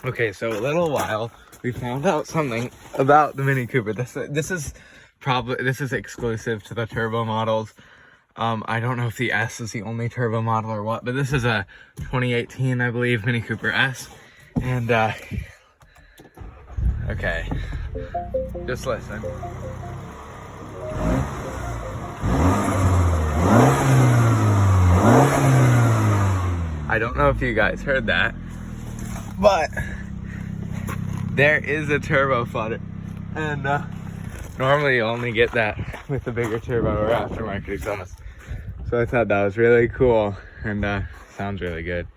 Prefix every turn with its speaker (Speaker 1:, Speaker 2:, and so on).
Speaker 1: Okay, so a little while, we found out something about the Mini Cooper. This is exclusive to the turbo models. I don't know if the S is the only turbo model or what, but this is a 2018, I believe, Mini Cooper S. And, okay, just listen. I don't know if you guys heard that, but there is a turbo flutter. And, normally you only get that with the bigger turbo or aftermarket exhaust. So I thought that was really cool and sounds really good.